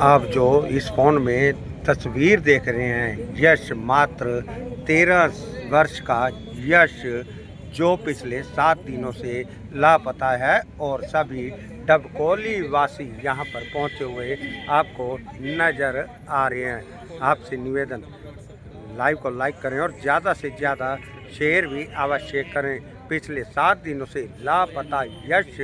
आप जो इस फोन में तस्वीर देख रहे हैं, यश मात्र 13 वर्ष का यश, जो पिछले 7 दिनों से लापता है और सभी डबकोली वासी यहाँ पर पहुँचे हुए आपको नज़र आ रहे हैं। आपसे निवेदन, लाइव को लाइक करें और ज़्यादा से ज़्यादा शेयर भी अवश्य करें। पिछले 7 दिनों से लापता यश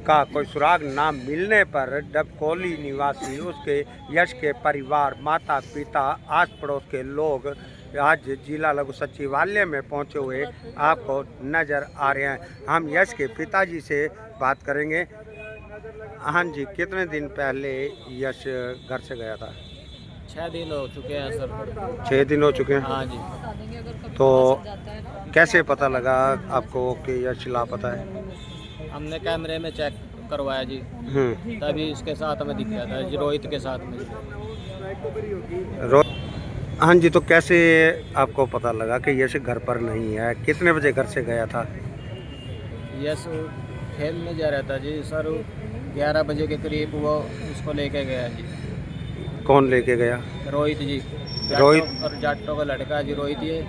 का कोई सुराग ना मिलने पर डबकोली निवासी, उसके यश के परिवार, माता पिता, आस पड़ोस के लोग आज जिला लघु सचिवालय में पहुंचे हुए आपको नज़र आ रहे हैं। हम यश के पिताजी से बात करेंगे। हाँ जी, कितने दिन पहले यश घर से गया था? 6 दिन हो चुके हैं सर। 6 दिन हो चुके हैं। हाँ जी। तो कैसे पता लगा आपको कि यश लापता है? हमने कैमरे में चेक करवाया जी, तभी इसके साथ में दिख गया था जी, रोहित के साथ में। हाँ जी, तो कैसे आपको पता लगा कि यश घर पर नहीं है? कितने बजे घर से गया था? यश खेलने जा रहा था जी सर, 11 बजे के करीब वो उसको लेके गया जी। कौन लेके गया? रोहित जी। रोहित और जाटो का लड़का है जी रोहित। ये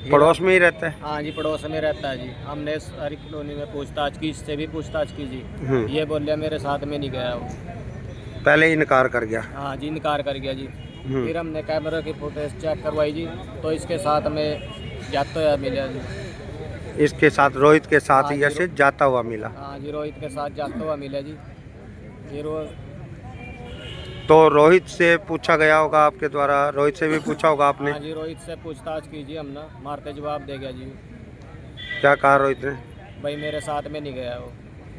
पड़ोस में ही रहता है? हाँ जी, पड़ोस में रहता है जी। हमने सारी कॉलोनी में पूछताछ की, इससे भी पूछताछ की जी। ये बोलिया मेरे साथ में नहीं गया वो, पहले इनकार कर गया। हाँ जी, इनकार कर गया जी। फिर हमने कैमरा की फुटेज चेक करवाई जी, तो इसके साथ में जाता हुआ मिला जी। इसके साथ, रोहित के साथ यश जाता हुआ मिला? हाँ जी, रोहित के साथ जाता हुआ मिला जी। फिर वो तो रोहित से पूछा गया होगा आपके द्वारा? रोहित से भी पूछा होगा आपने? हाँ जी, रोहित से पूछताछ की जी हमने, मारते जवाब दे गया जी। क्या कहा रोहित ने? भाई मेरे साथ में नहीं गया वो,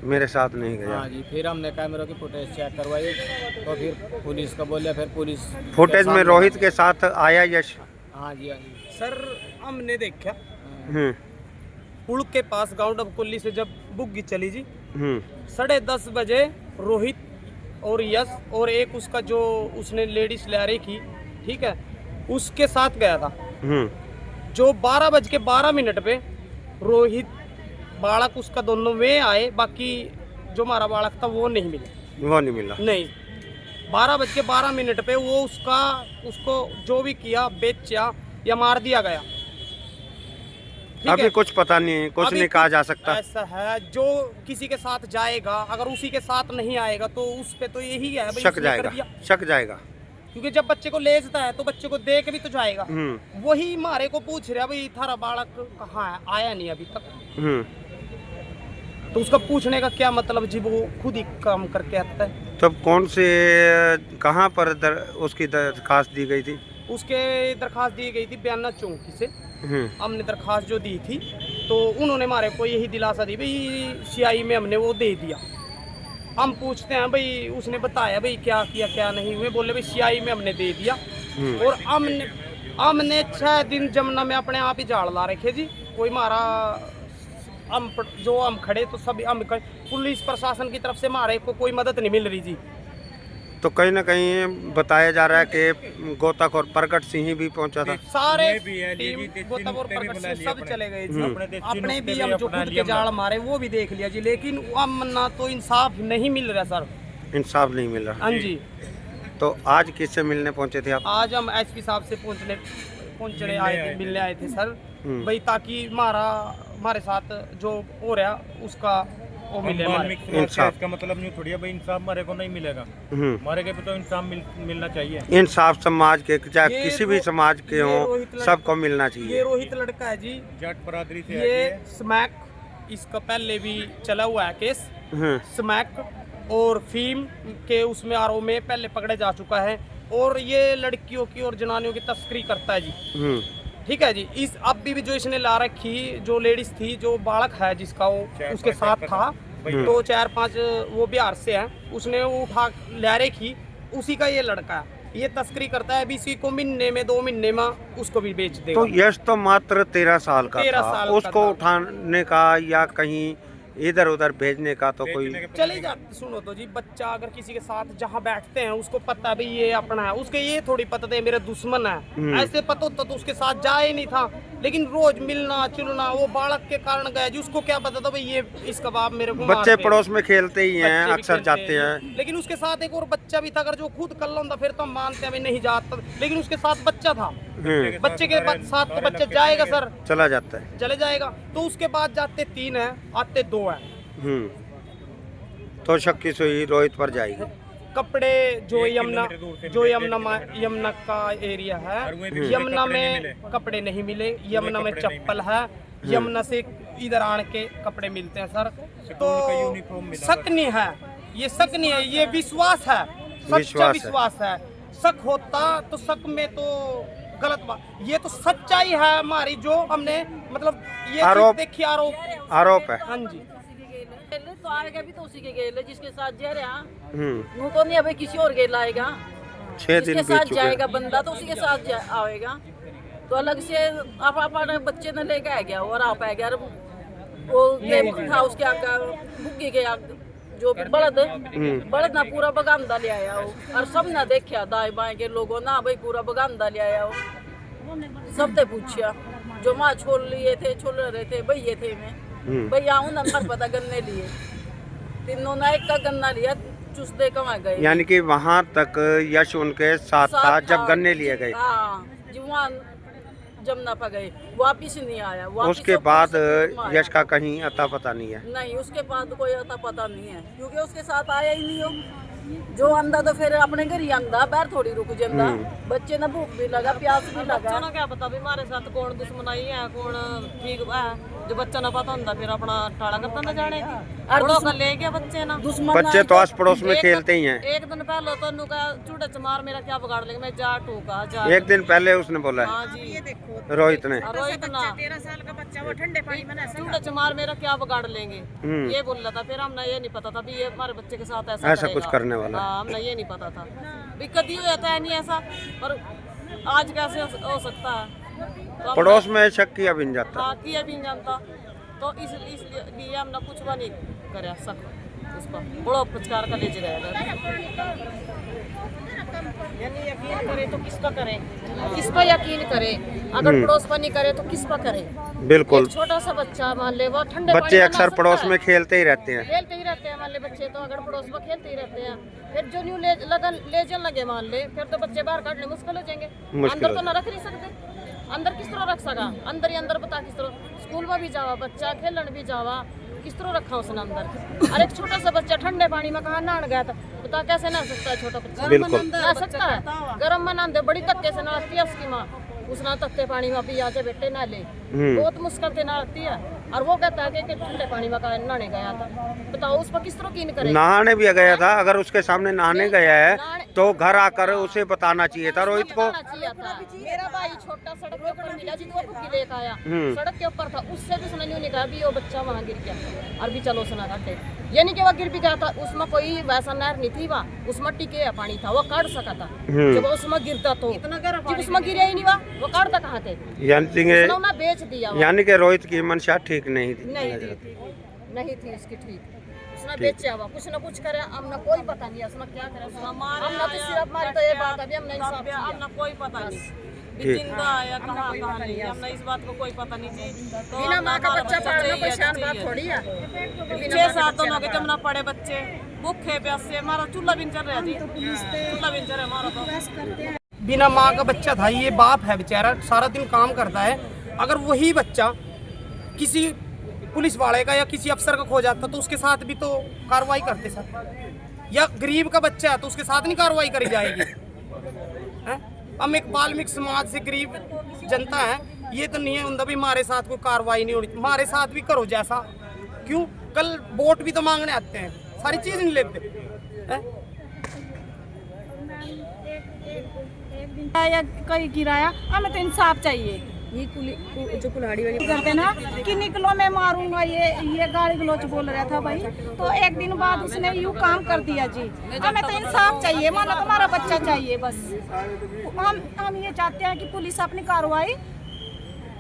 मेरे साथ नहीं गया। हाँ जी। फिर हमने कैमरों की फुटेज चेक करवाई, तो फिर पुलिस को बोलिया, फिर पुलिस फुटेज में रोहित के साथ आया यश? हाँ जी, हाँ जी सर, हमने देखा पुल के पास गांव डबकोली से जब बुग्गी चली जी, 10:30 बजे रोहित और यश और एक उसका जो उसने लेडीज ले रही, ठीक है, उसके साथ गया था। जो 12:12 पे रोहित बालक उसका दोनों में आए, बाकी जो हमारा बालक था वो नहीं मिला। वो नहीं मिला? नहीं। 12:12 पे वो उसको जो भी किया, बेचा या मार दिया गया। अभी कुछ पता नहीं, कुछ नहीं कहा जा सकता। ऐसा है, जो किसी के साथ जाएगा, अगर उसी के साथ नहीं आएगा तो उस पे तो यही है, शक जाएगा, शक जाएगा। क्योंकि जब बच्चे को ले जाता है तो बच्चे को देख भी तो जाएगा। वही मारे को पूछ रहा, भाई थारा बालक कहाँ है, आया नहीं अभी तक। तो उसका पूछने का क्या मतलब जी, वो खुद ही काम करके आता है। तब कौन से, कहाँ पर उसकी दरखास्त दी गई थी? उसके दरखास्त दी गई थी बयाना चौकी से। हमने दरखास्त जो दी थी, तो उन्होंने हमारे को यही दिलासा दी, भाई सीआई में हमने वो दे दिया। हम पूछते हैं भाई, उसने बताया भाई क्या किया क्या नहीं हुए, बोले भाई सीआई में हमने दे दिया। और हमने 6 दिन जमुना में अपने आप ही झाड़ ला रखे जी। कोई हमारा हम खड़े तो सभी हम पुलिस प्रशासन की तरफ से हमारे को कोई मदद नहीं मिल रही जी। तो कहीं ना कहीं बताया जा रहा है कि गोताखोर प्रकट सिंह भी पहुंचा था। सारे टीम गोताखोर प्रकट सिंह सब चले गए जी। अपने भी हम जो खुद के जाल मारे वो भी देख लिया जी, लेकिन हम ना तो इंसाफ नहीं मिल रहा सर। इंसाफ नहीं मिल रहा? हाँ जी। तो आज किससे मिलने पहुंचे थे आप? आज हम एसपी साहब से पहुंचने आए थे, मिलने आए थे सर, भाई ताकि हमारे साथ जो हो रहा उसका वो मिले। इंसाफ का मतलब नहीं थोड़ी है भाई, इंसाफ हमारे को नहीं मिलेगा, हमारे को तो इंसाफ मिलना चाहिए। इंसाफ समाज के, चाहे किसी भी समाज के हो, सबको मिलना चाहिए। ये रोहित लड़का है जी, जाट बरादरी से। ये स्मैक, इसका पहले भी चला हुआ है केस स्मैक, और फीम के उसमें आरोप में पहले पकड़े जा चुका है। और ये लड़कियों की और जनानियों की तस्करी करता है जी। ठीक है जी। इस अब भी जो इसने ला रखी, जो लेडीज थी, जो बालक है जिसका वो उसके साथ था, तो 4-5 वो बिहार से हैं, उसने वो उठा ले रखी, उसी का ये लड़का है। ये तस्करी करता है, अभी इसी को महीने में 2 महीने में उसको भी बेच देगा। तो यश तो मात्र 13 साल का था, उसको उठाने का या कहीं इधर उधर भेजने का तो कोई चले जाते। सुनो तो जी, बच्चा अगर किसी के साथ जहाँ बैठते हैं उसको पता है भाई ये अपना है, उसके ये थोड़ी पता था ये मेरा दुश्मन है। ऐसे पता होता तो उसके साथ जाए ही नहीं था। लेकिन रोज मिलना जुलना, वो बालक के कारण गया जी, उसको क्या पता था भाई ये इसका बाप मेरे को बच्चे मार दे। पड़ोस में खेलते ही हैं, बच्चे भी अक्सर खेलते जाते हैं। लेकिन उसके साथ एक और बच्चा भी था, अगर जो खुद कल्ला होता फिर तो हम मानते हैं भाई नहीं जाता, लेकिन उसके साथ बच्चा था। बच्चे के साथ तो बच्चा जाएगा सर, चला जाता है। चले जाएगा। तो उसके बाद जाते 3 हैं, आते 2 हैं। तो शक की सुई रोहित पर जाएगी। कपड़े जो यमुना का एरिया है, यमुना में कपड़े नहीं मिले, यमुना में चप्पल है, यमुना से इधर आने के कपड़े मिलते हैं सर। तो शक नहीं है, ये शक नहीं है, ये विश्वास है, सच्चा विश्वास है। शक होता तो शक में तो गलत बात, ये तो सच्चाई है हमारी जो हमने मतलब ये आरोप देखी, आरोप है। हाँ जी। तो आएगा भी तो उसी के गेल है जिसके साथ जा रहे हैं। वो तो नहीं अभी किसी और गेल आएगा। 6 दिन जिसके साथ जाएगा बंदा तो उसी के साथ आएगा। तो अलग से आप अपने बच्चे ने लेके आ गया और आप आ गया, वो गेम था उसके आगे बुग्गी के आगे जो बड़द ना पूरा बगांदा ले आया हो, और सब ना देखा दाएं बाएं के लोगों ना भाई पूरा बगांदा ले आया हो। सब ते पूछा जो माँ छोड़ रहे थे भैया थे मैं भैया आऊँ नंबर पता गन्ने लिए, तीनों ना एक का गन्ना लिया, चुस्ते कमा गए। यानी कि वहाँ तक यश उनके साथ था जब गन्ने लिए गए। हाँ जी, वहाँ जमुना पर गए, वापिस नहीं आया। उसके बाद यश का कहीं अता पता नहीं है। नहीं, उसके बाद कोई अता पता नहीं है, क्योंकि उसके साथ आया ही नहीं हो। जो अंधा तो फिर अपने घर ही अंधा, बाहर थोड़ी रुक जाता। बच्चे ने भूख भी लगा, प्यास भी लगा। बच्चों ने क्या पता भी हमारे साथ कौन दुश्मनाई है कौन ठीक है, जो बच्चा ना पता होता फिर अपना टाड़ा करता ना जाने बड़ों का ले गया बच्चे ना। बच्चे तो आस पड़ोस में खेलते ही हैं। एक दिन पहले तो उन्होंने कहा चूड़ा चमार मेरा क्या बिगाड़ लेगा, मैं जा टूका जा। एक दिन पहले उसने बोला है। हाँ जी, ये देखो रोहित ने। रोहित ना 13 साल का बच्चा वो ठंडे पानी में चूड़ा चमार मेरा क्या बिगाड़ लेंगे ये बोल रहा था। फिर हमने ये नहीं पता था भी ये हमारे बच्चे के साथ ऐसा कुछ करने वाला। हाँ, हमने ये नहीं पता था भी कभी हो जाता है नहीं ऐसा, पर आज कैसे हो सकता है। तो पड़ोस में शक किया भी नहीं जाता। हाँ, किया भी नहीं जानता। तो इसलिए हमने कुछ भी नहीं करे सक उसको बड़ो पुचकार का ले जाएगा। यानी यकीन करे तो किस पर करे, किस पर यकीन करे। अगर पड़ोस पर नहीं करे तो किस पर करे। बिल्कुल। छोटा सा बच्चा मान ले वो ठंडे बच्चे अक्सर पड़ोस में खेलते ही रहते हैं। मान ले बच्चे तो अगर पड़ोस में खेलते ही रहते हैं, फिर जो न्यू ले जल लगे मान ले, फिर तो बच्चे बाहर काटने मुश्किल हो जाएंगे। अंदर तो ना रख नहीं सकते, अंदर किस तरह रख सका, अंदर ही अंदर बता किस तरह। स्कूल में भी जावा बच्चा, खेलन भी जावा, किस तरह रखा उसने अंदर। और एक छोटा सा बच्चा ठंडे पानी में कहाँ नहाने गया था, बता कैसे नहा सकता है छोटा बच्चा। नहा सकता है, गर्म में नहाते बड़ी धक्के से नहाती है उसकी माँ, उसने तत्ते पानी में भी आजे बेटे ना ले, बहुत मुश्किल से नहाती है। और वो कहता है कि ठंडे पानी में नहाने गया था, बताओ उस पर किस तरह यकीन करे। नहाने भी गया था, अगर उसके सामने नहाने गया है तो घर आकर उसे बताना चाहिए था रोहित को। मेरा भाई छोटा सड़क के ऊपर मिला जी, तो वो लेकर आया, सड़क के ऊपर था, उससे भी उसने नहीं कहा भी वो बच्चा वहाँ गिर गया और भी चलो उसने काटे। ये नहीं कि वो गिर भी गया था, उसमें कोई वैसा नहर नहीं थी, वहाँ उसमें टिके पानी था, वो काट सका था। जब उसमें गिरता तो जब उसमें गिरा ही नहीं वो काटता कहाँ थे, यानी बेच दिया। यानी कि रोहित की मंशा ठीक नहीं थी। नहीं थी उसकी ठीक, उसने बेचा हुआ कुछ न कुछ करे, हमने कोई पता नहीं है उसने क्या करे। हमने तो सिर्फ हमारी तो ये बात है हमने इंसाफ किया, हमने कोई पता नहीं जिंदा है कहाँ नहीं, हमने इस बात को कोई पता नहीं जी। तो बिना माँ का बच्चा पालना कोई शान बात थोड़ी है। 6-7 दोनों के जमना पड़े बच्चे भूखे प्यासे, हमारा चूल्हा भी चल रहा है जी, चूल्हा भी चल रहा है हमारा तो। बिना माँ का बच्चा था, ये बाप है बेचारा, सारा दिन काम करता है। अगर वही बच्चा किसी पुलिस वाले का या किसी अफसर का खो जाता तो उसके साथ भी तो कार्रवाई करते सर। या गरीब का बच्चा है तो उसके साथ नहीं कार्रवाई करी जाएगी। हम एक वाल्मीकि समाज से गरीब जनता है, ये तो नहीं है उनका भी हमारे साथ कोई कार्रवाई नहीं होनी, हमारे साथ भी करो जैसा। क्यों कल वोट भी तो मांगने आते हैं, सारी चीज नहीं लेते या कोई गिराया, हमें तो इंसाफ चाहिए। ये जो कुल्हाड़ी वाली करते ना कि निकलो मैं मारूंगा, ये गाली गलोच बोल रहा था भाई, तो एक दिन बाद उसने यूँ काम कर दिया जी। हमें तो इंसाफ चाहिए, मानो तुम्हारा बच्चा चाहिए बस। हम ये चाहते हैं कि पुलिस अपनी कार्रवाई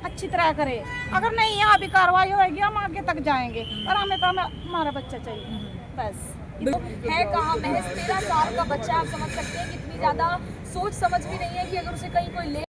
अच्छी तरह करे। अगर नहीं यहाँ भी कार्रवाई होगी हम आगे तक जाएंगे, और हमें तो हमारा बच्चा चाहिए बस। है कहाँ, महज 13 साल का बच्चा। आप समझ सकते हैं कितनी ज़्यादा सोच समझ भी नहीं है कि अगर उसे कहीं कोई ले